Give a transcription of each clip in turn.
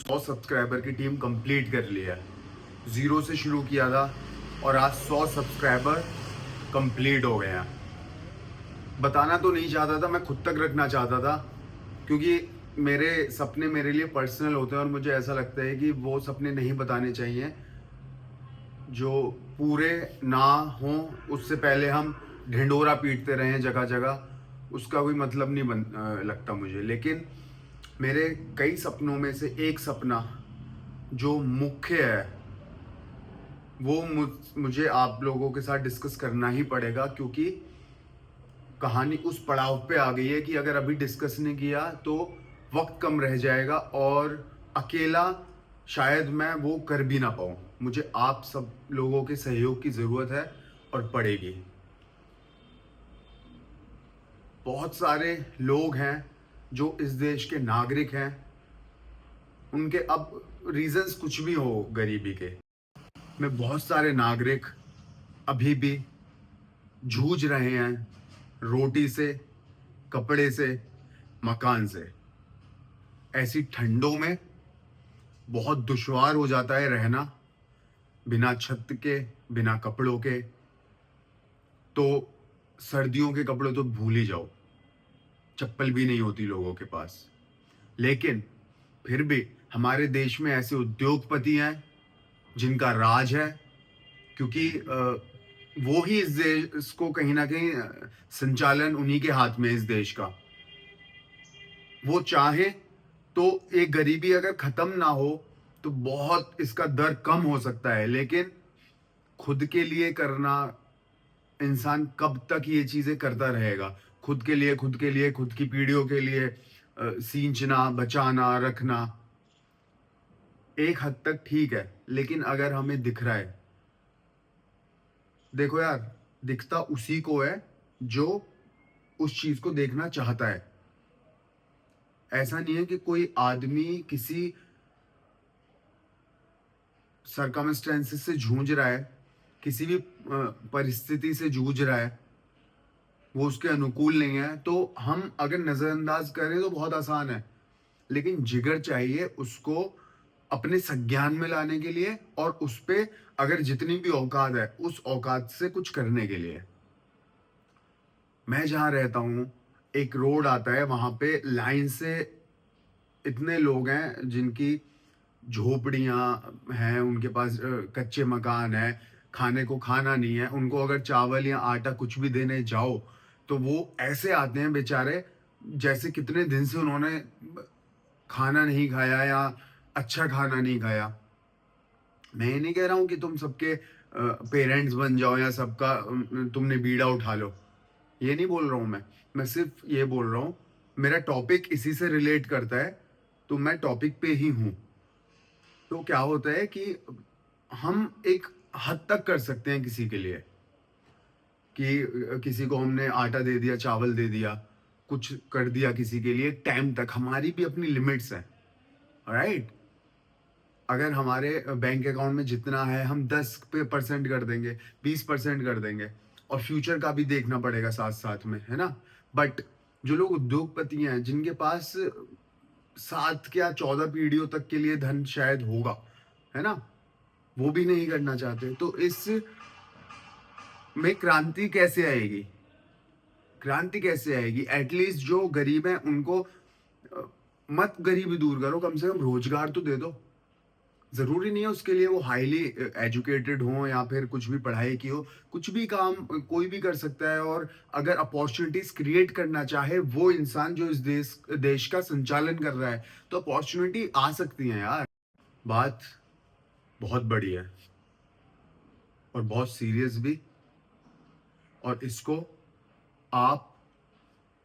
100 subscriber की team complete कर लिया है। 0 से शुरू किया था और आज 100 सब्सक्राइबर कंप्लीट हो गए हैं। बताना तो नहीं चाहता था, मैं खुद तक रखना चाहता था, क्योंकि मेरे सपने मेरे लिए पर्सनल होते हैं और मुझे ऐसा लगता है कि वो सपने नहीं बताने चाहिए जो पूरे ना हों। उससे पहले हम ढिंढोरा पीटते रहें जगह जगह, उसका कोई मतलब नहीं लगता मुझे। लेकिन मेरे कई सपनों में से एक सपना जो मुख्य है, वो मुझे आप लोगों के साथ डिस्कस करना ही पड़ेगा, क्योंकि कहानी उस पड़ाव पे आ गई है कि अगर अभी डिस्कस नहीं किया तो वक्त कम रह जाएगा और अकेला शायद मैं वो कर भी ना पाऊँ। मुझे आप सब लोगों के सहयोग की ज़रूरत है और पड़ेगी। बहुत सारे लोग हैं जो इस देश के नागरिक हैं, उनके अब रीजंस कुछ भी हो गरीबी के, में बहुत सारे नागरिक अभी भी जूझ रहे हैं रोटी से, कपड़े से, मकान से। ऐसी ठंडों में बहुत दुश्वार हो जाता है रहना, बिना छत के, बिना कपड़ों के। तो सर्दियों के कपड़े तो भूल ही जाओ, चप्पल भी नहीं होती लोगों के पास। लेकिन फिर भी हमारे देश में ऐसे उद्योगपति हैं जिनका राज है, क्योंकि वो ही इस देश को कहीं ना कहीं संचालन उन्हीं के हाथ में, इस देश का। वो चाहे तो एक गरीबी अगर खत्म ना हो तो बहुत इसका दर कम हो सकता है, लेकिन खुद के लिए करना, इंसान कब तक ये चीजें करता रहेगा? खुद के लिए, खुद के लिए, खुद की पीढ़ियों के लिए सींचना, बचाना, रखना एक हद तक ठीक है, लेकिन अगर हमें दिख रहा है, देखो यार, दिखता उसी को है जो उस चीज को देखना चाहता है। ऐसा नहीं है कि कोई आदमी किसी सरकमस्टेंसेस से जूझ रहा है, किसी भी परिस्थिति से जूझ रहा है, वो उसके अनुकूल नहीं है, तो हम अगर नजरअंदाज करें तो बहुत आसान है। लेकिन जिगर चाहिए उसको अपने संज्ञान में लाने के लिए, और उस पे अगर जितनी भी औकात है उस औकात से कुछ करने के लिए। मैं जहां रहता हूं, एक रोड आता है, वहां पे लाइन से इतने लोग हैं जिनकी झोपड़ियां हैं, उनके पास कच्चे मकान है, खाने को खाना नहीं है। उनको अगर चावल या आटा कुछ भी देने जाओ तो वो ऐसे आते हैं बेचारे, जैसे कितने दिन से उन्होंने खाना नहीं खाया या अच्छा खाना नहीं खाया। मैं ये नहीं कह रहा हूँ कि तुम सबके पेरेंट्स बन जाओ या सबका तुमने बीड़ा उठा लो, ये नहीं बोल रहा हूँ मैं सिर्फ ये बोल रहा हूँ, मेरा टॉपिक इसी से रिलेट करता है, तो मैं टॉपिक पे ही हूँ। तो क्या होता है कि हम एक हद तक कर सकते हैं किसी के लिए, कि किसी को हमने आटा दे दिया, चावल दे दिया, कुछ कर दिया किसी के लिए टाइम तक। हमारी भी अपनी लिमिट्स हैं, राइट? अगर हमारे बैंक अकाउंट में जितना है हम 10% कर देंगे, 20% कर देंगे, और फ्यूचर का भी देखना पड़ेगा साथ साथ में, है ना? बट जो लोग उद्योगपति हैं, जिनके पास 7 या 14 पीढ़ियों तक के लिए धन शायद होगा, है ना, वो भी नहीं करना चाहते। तो इस में क्रांति कैसे आएगी? क्रांति कैसे आएगी? एटलीस्ट जो गरीब हैं उनको मत गरीबी दूर करो, कम से कम रोजगार तो दे दो। जरूरी नहीं है उसके लिए वो हाईली एजुकेटेड हो या फिर कुछ भी पढ़ाई की हो, कुछ भी काम कोई भी कर सकता है। और अगर अपॉर्चुनिटीज क्रिएट करना चाहे वो इंसान जो इस देश का संचालन कर रहा है, तो अपॉर्चुनिटी आ सकती है यार। बात बहुत बड़ी है और बहुत सीरियस भी, और इसको आप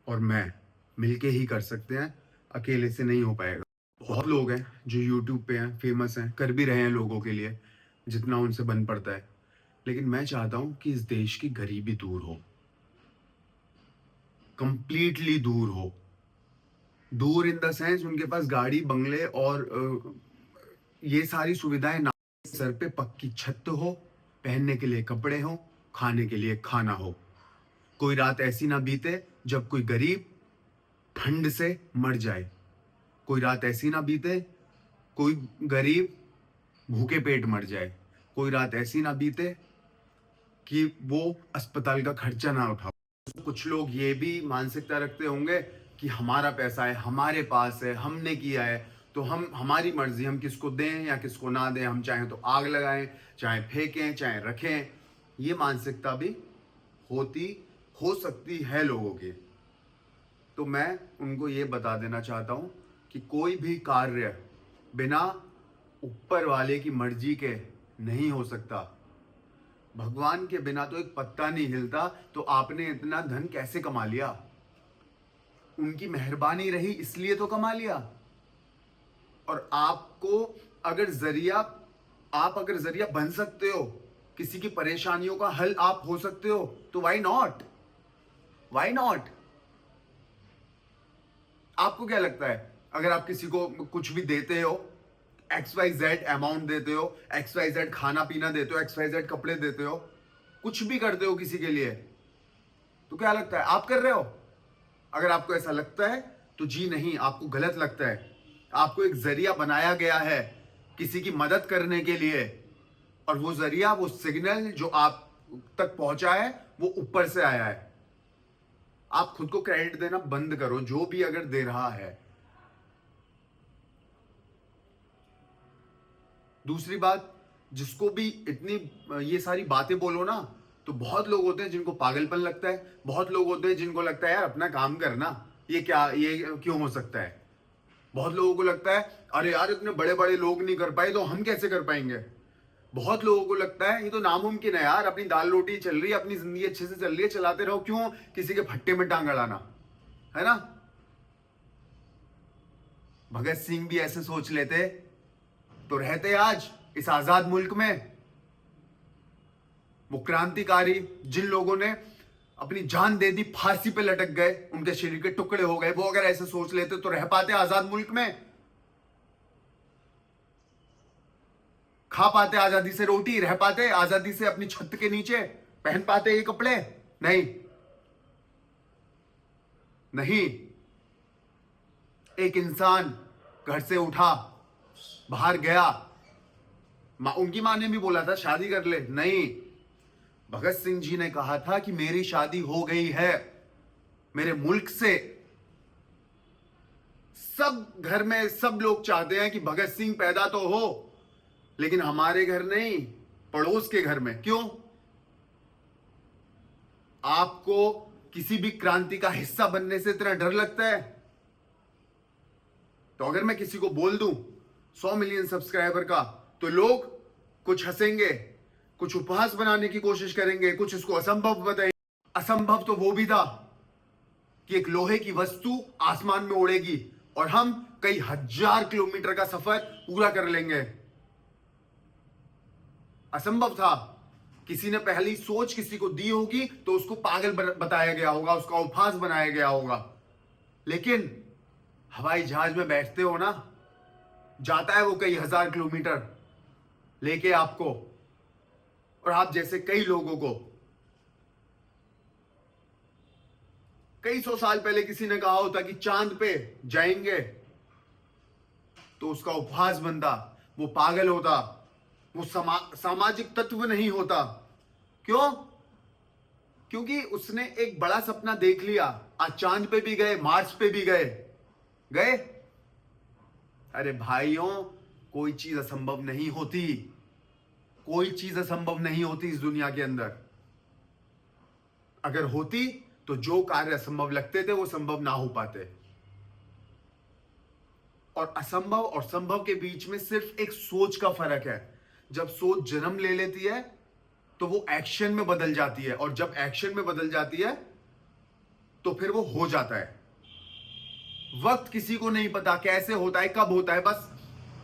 और मैं मिलके ही कर सकते हैं, अकेले से नहीं हो पाएगा। बहुत लोग हैं जो यूट्यूब पे हैं, फेमस हैं, कर भी रहे हैं लोगों के लिए जितना उनसे बन पड़ता है। लेकिन मैं चाहता हूं कि इस देश की गरीबी दूर हो, कंप्लीटली दूर हो। दूर इन द सेंस उनके पास गाड़ी, बंगले और ये सारी सुविधाएं ना, सर पे पक्की छत हो, पहनने के लिए कपड़े हो, खाने के लिए खाना हो। कोई रात ऐसी ना बीते जब कोई गरीब ठंड से मर जाए। कोई रात ऐसी ना बीते, कोई गरीब भूखे पेट मर जाए, कोई रात ऐसी ना बीते कि वो अस्पताल का खर्चा ना उठा। कुछ लोग ये भी मानसिकता रखते होंगे कि हमारा पैसा है, हमारे पास है, हमने किया है, तो हम हमारी मर्जी, हम किसको दें या किसको ना दें, हम चाहें तो आग लगाएं, चाहे फेंकें, चाहे रखें। ये मानसिकता भी हो सकती है लोगों की। तो मैं उनको ये बता देना चाहता हूँ कि कोई भी कार्य बिना ऊपर वाले की मर्जी के नहीं हो सकता। भगवान के बिना तो एक पत्ता नहीं हिलता, तो आपने इतना धन कैसे कमा लिया? उनकी मेहरबानी रही इसलिए तो कमा लिया। और आपको अगर जरिया बन सकते हो, किसी की परेशानियों का हल आप हो सकते हो, तो व्हाई नॉट? आपको क्या लगता है, अगर आप किसी को कुछ भी देते हो, XYZ अमाउंट देते हो, XYZ खाना पीना देते हो, XYZ कपड़े देते हो, कुछ भी करते हो किसी के लिए, तो क्या लगता है आप कर रहे हो? अगर आपको ऐसा लगता है तो जी नहीं, आपको गलत लगता है। आपको एक जरिया बनाया गया है किसी की मदद करने के लिए, और वो जरिया, वो सिग्नल जो आप तक पहुंचा है, वो ऊपर से आया है। आप खुद को क्रेडिट देना बंद करो, जो भी अगर दे रहा है। दूसरी बात, जिसको भी इतनी ये सारी बातें बोलो ना, तो बहुत लोग होते हैं जिनको पागलपन लगता है, बहुत लोग होते हैं जिनको लगता है यार अपना काम करना, ये क्यों हो सकता है। बहुत लोगों को लगता है अरे यार इतने बड़े बड़े लोग नहीं कर पाए तो हम कैसे कर पाएंगे। बहुत लोगों को लगता है ये तो नामुमकिन है यार, अपनी दाल रोटी चल रही है, अपनी जिंदगी अच्छे से चल रही है, चलाते रहो, क्यों किसी के फट्टे में टांग अड़ाना, है ना। भगत सिंह भी ऐसे सोच लेते तो रहते आज इस आजाद मुल्क में। वो क्रांतिकारी जिन लोगों ने अपनी जान दे दी, फांसी पे लटक गए, उनके शरीर के टुकड़े हो गए, वो अगर ऐसे सोच लेते तो रह पाते आजाद मुल्क में? खा पाते आजादी से रोटी, रह पाते आजादी से अपनी छत के नीचे, पहन पाते ये कपड़े? नहीं नहीं। एक इंसान घर से उठा, बाहर गया, उनकी माँ ने भी बोला था शादी कर ले, नहीं। भगत सिंह जी ने कहा था कि मेरी शादी हो गई है मेरे मुल्क से। सब घर में सब लोग चाहते हैं कि भगत सिंह पैदा तो हो, लेकिन हमारे घर नहीं, पड़ोस के घर में। क्यों? आपको किसी भी क्रांति का हिस्सा बनने से इतना डर लगता है? तो अगर मैं किसी को बोल दूं 100 मिलियन सब्सक्राइबर का, तो लोग कुछ हंसेंगे, कुछ उपहास बनाने की कोशिश करेंगे, कुछ इसको असंभव बताएंगे। असंभव तो वो भी था कि एक लोहे की वस्तु आसमान में उड़ेगी और हम कई हजार किलोमीटर का सफर पूरा कर लेंगे। असंभव था। किसी ने पहली सोच किसी को दी होगी तो उसको पागल बताया गया होगा, उसका उपहास बनाया गया होगा। लेकिन हवाई जहाज में बैठते हो ना, जाता है वो कई हजार किलोमीटर लेके आपको और आप जैसे कई लोगों को। कई सौ साल पहले किसी ने कहा होता कि चांद पे जाएंगे, तो उसका उपहास बनता, वो पागल होता, वो सामाजिक तत्व नहीं होता। क्यों? क्योंकि उसने एक बड़ा सपना देख लिया। आज चांद पे भी गए, मार्स पे भी गए। अरे भाइयों, कोई चीज असंभव नहीं होती, कोई चीज असंभव नहीं होती इस दुनिया के अंदर। अगर होती तो जो कार्य असंभव लगते थे वो संभव ना हो पाते। और असंभव और संभव के बीच में सिर्फ एक सोच का फर्क है। जब सोच जन्म ले लेती है तो वो एक्शन में बदल जाती है, और जब एक्शन में बदल जाती है तो फिर वो हो जाता है। वक्त किसी को नहीं पता कैसे होता है, कब होता है। बस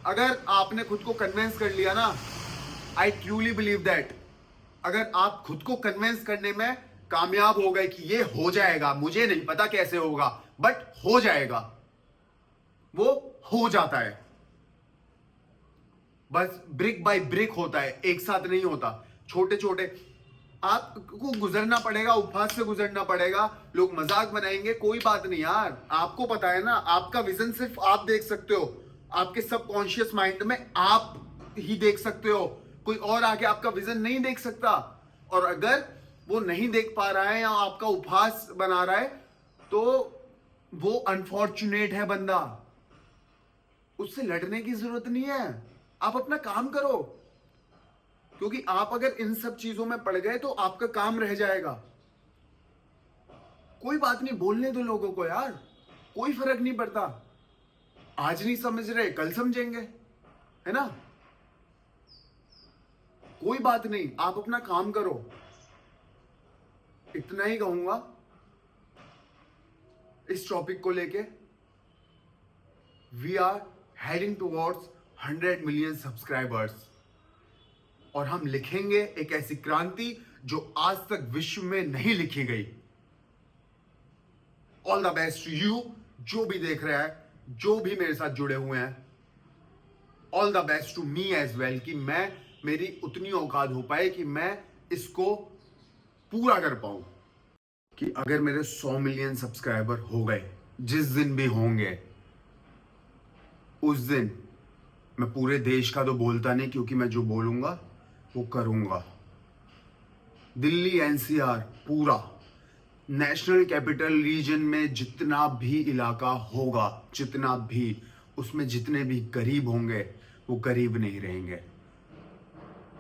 अगर आपने खुद को कन्विंस कर लिया ना, आई ट्रूली बिलीव दैट, अगर आप खुद को कन्विंस करने में कामयाब हो गए कि ये हो जाएगा, मुझे नहीं पता कैसे होगा बट हो जाएगा, वो हो जाता है। बस ब्रिक बाय ब्रिक होता है, एक साथ नहीं होता। छोटे छोटे आपको गुजरना पड़ेगा, उपहास से गुजरना पड़ेगा। लोग मजाक बनाएंगे, कोई बात नहीं यार, आपको पता है ना, आपका विजन सिर्फ आप देख सकते हो। आपके सबकॉन्शियस माइंड में आप ही देख सकते हो, कोई और आके आपका विजन नहीं देख सकता। और अगर वो नहीं देख पा रहा है या आपका उपहास बना रहा है तो वो अनफॉर्चुनेट है बंदा, उससे लड़ने की जरूरत नहीं है। आप अपना काम करो, क्योंकि आप अगर इन सब चीजों में पड़ गए तो आपका काम रह जाएगा। कोई बात नहीं, बोलने दो लोगों को यार, कोई फर्क नहीं पड़ता। आज नहीं समझ रहे, कल समझेंगे, है ना? कोई बात नहीं, आप अपना काम करो। इतना ही कहूंगा इस टॉपिक को लेके। We are heading towards 100 million subscribers, और हम लिखेंगे एक ऐसी क्रांति जो आज तक विश्व में नहीं लिखी गई। All the best to you, जो भी देख रहा है, जो भी मेरे साथ जुड़े हुए हैं। All the best to me as well, कि मैं मेरी उतनी औकात हो पाए कि मैं इसको पूरा कर पाऊं। कि अगर मेरे 100 मिलियन सब्सक्राइबर हो गए, जिस दिन भी होंगे, उस दिन मैं पूरे देश का तो बोलता नहीं, क्योंकि मैं जो बोलूंगा वो करूंगा। दिल्ली एनसीआर पूरा, नेशनल कैपिटल रीजन में जितना भी इलाका होगा, जितना भी, उसमें जितने भी गरीब होंगे वो गरीब नहीं रहेंगे।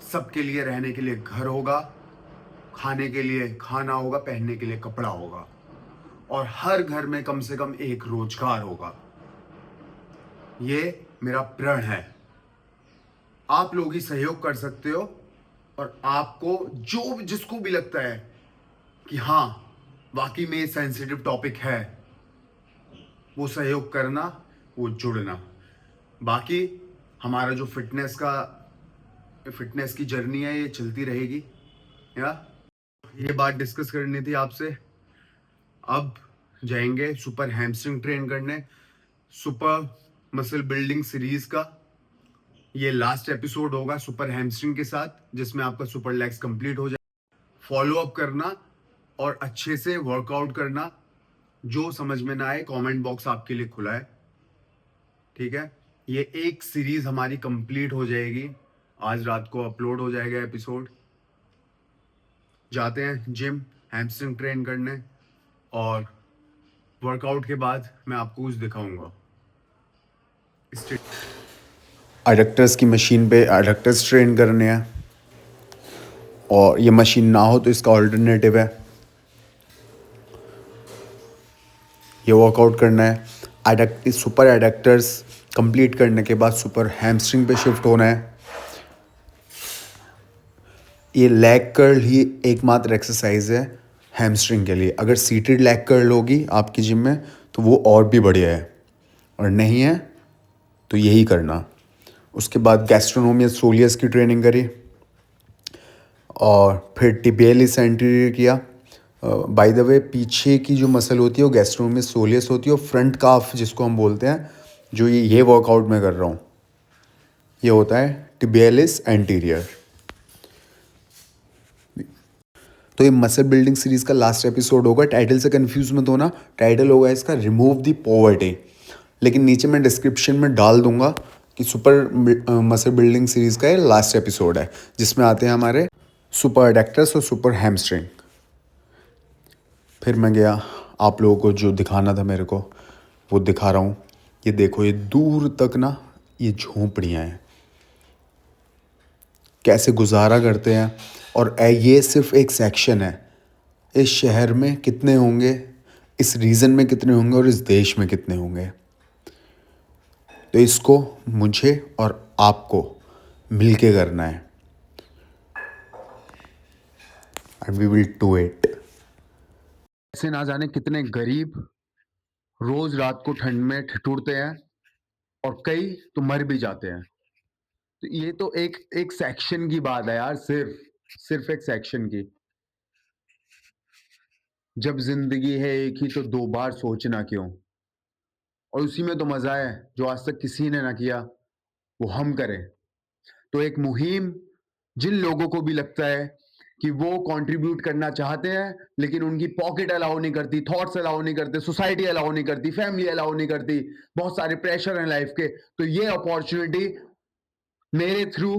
सबके लिए रहने के लिए घर होगा, खाने के लिए खाना होगा, पहनने के लिए कपड़ा होगा, और हर घर में कम से कम एक रोजगार होगा। ये मेरा प्रण है। आप लोग ही सहयोग कर सकते हो, और आपको जो जिसको भी लगता है कि हाँ वाकई में सेंसिटिव टॉपिक है, वो सहयोग करना, वो जुड़ना। बाकी हमारा जो फिटनेस की जर्नी है ये चलती रहेगी। या ये बात डिस्कस करनी थी आपसे। अब जाएंगे सुपर हैमस्ट्रिंग ट्रेन करने, सुपर मसल बिल्डिंग सीरीज का ये लास्ट एपिसोड होगा सुपर हैमस्ट्रिंग के साथ, जिसमें आपका सुपर लेग्स कंप्लीट हो जाए। फॉलो अप करना और अच्छे से वर्कआउट करना। जो समझ में ना आए, कमेंट बॉक्स आपके लिए खुला है, ठीक है? ये एक सीरीज हमारी कंप्लीट हो जाएगी, आज रात को अपलोड हो जाएगा एपिसोड। जाते हैं जिम हैमस्ट्रिंग ट्रेन करने, और वर्कआउट के बाद मैं आपको कुछ दिखाऊंगा। एडक्टर्स की मशीन पे एडक्टर्स ट्रेन करने हैं, और ये मशीन ना हो तो इसका ऑल्टरनेटिव है ये वर्कआउट करना है। सुपर एडक्टर्स कंप्लीट करने के बाद सुपर हैमस्ट्रिंग पे शिफ्ट होना है। ये लेग कर्ल ही एकमात्र एक्सरसाइज है हैमस्ट्रिंग के लिए। अगर सीटेड लेग कर्ल होगी आपकी जिम में तो वो और भी बढ़िया है, और नहीं है तो यही करना। उसके बाद गैस्ट्रोनोमियस सोलियस की ट्रेनिंग करी, और फिर टिबियलिस एंटीरियर किया। बाय द वे, पीछे की जो मसल होती है वो गैस्ट्रोनोमियस सोलियस होती है, और फ्रंट काफ जिसको हम बोलते हैं, जो ये वर्कआउट में कर रहा हूँ, ये होता है टिबियलिस एंटीरियर। तो ये मसल बिल्डिंग सीरीज़ का लास्ट एपिसोड होगा। टाइटल से कंफ्यूज मत होना, टाइटल होगा इसका रिमूव द पॉवर्टी। लेकिन नीचे मैं डिस्क्रिप्शन में डाल दूंगा कि सुपर मसल बिल्डिंग सीरीज़ का ये लास्ट एपिसोड है, जिसमें आते हैं हमारे सुपर एडक्टर्स और सुपर हैमस्ट्रिंग। फिर मैं गया, आप लोगों को जो दिखाना था मेरे को वो दिखा रहा हूँ। ये देखो, ये दूर तक ना ये झोंपड़ियाँ हैं, कैसे गुजारा करते हैं। और ये सिर्फ एक सेक्शन है। इस शहर में कितने होंगे, इस रीजन में कितने होंगे, और इस देश में कितने होंगे। तो इसको मुझे और आपको मिलके करना है, and we will do it. ऐसे ना जाने कितने गरीब रोज रात को ठंड में ठिठुरते हैं, और कई तो मर भी जाते हैं। तो ये तो एक सेक्शन की बात है यार, सिर्फ एक सेक्शन की। जब जिंदगी है एक ही तो दो बार सोचना क्यों, और उसी में तो मजा है जो आज तक किसी ने ना किया वो हम करें। तो एक मुहिम जिन लोगों को भी लगता है कि वो कंट्रीब्यूट करना चाहते हैं लेकिन उनकी पॉकेट अलाउ नहीं करती, थॉट्स अलाउ नहीं करते, सोसाइटी अलाउ नहीं करती, फैमिली अलाउ नहीं करती, बहुत सारे प्रेशर हैं लाइफ के। तो ये अपॉर्चुनिटी मेरे थ्रू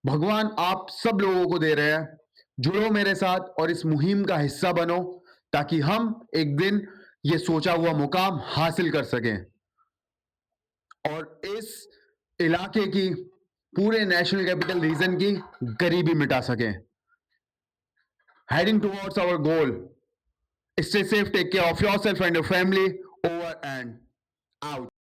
भगवान आप सब लोगों को दे रहे हैं। जुड़ो मेरे साथ और इस मुहिम का हिस्सा बनो ताकि हम एक दिन ये सोचा हुआ मुकाम हासिल कर सकें और इस इलाके की, पूरे नेशनल कैपिटल रीजन की गरीबी मिटा सकें। Heading towards our goal. Stay safe, take care of yourself and your family. Over and out.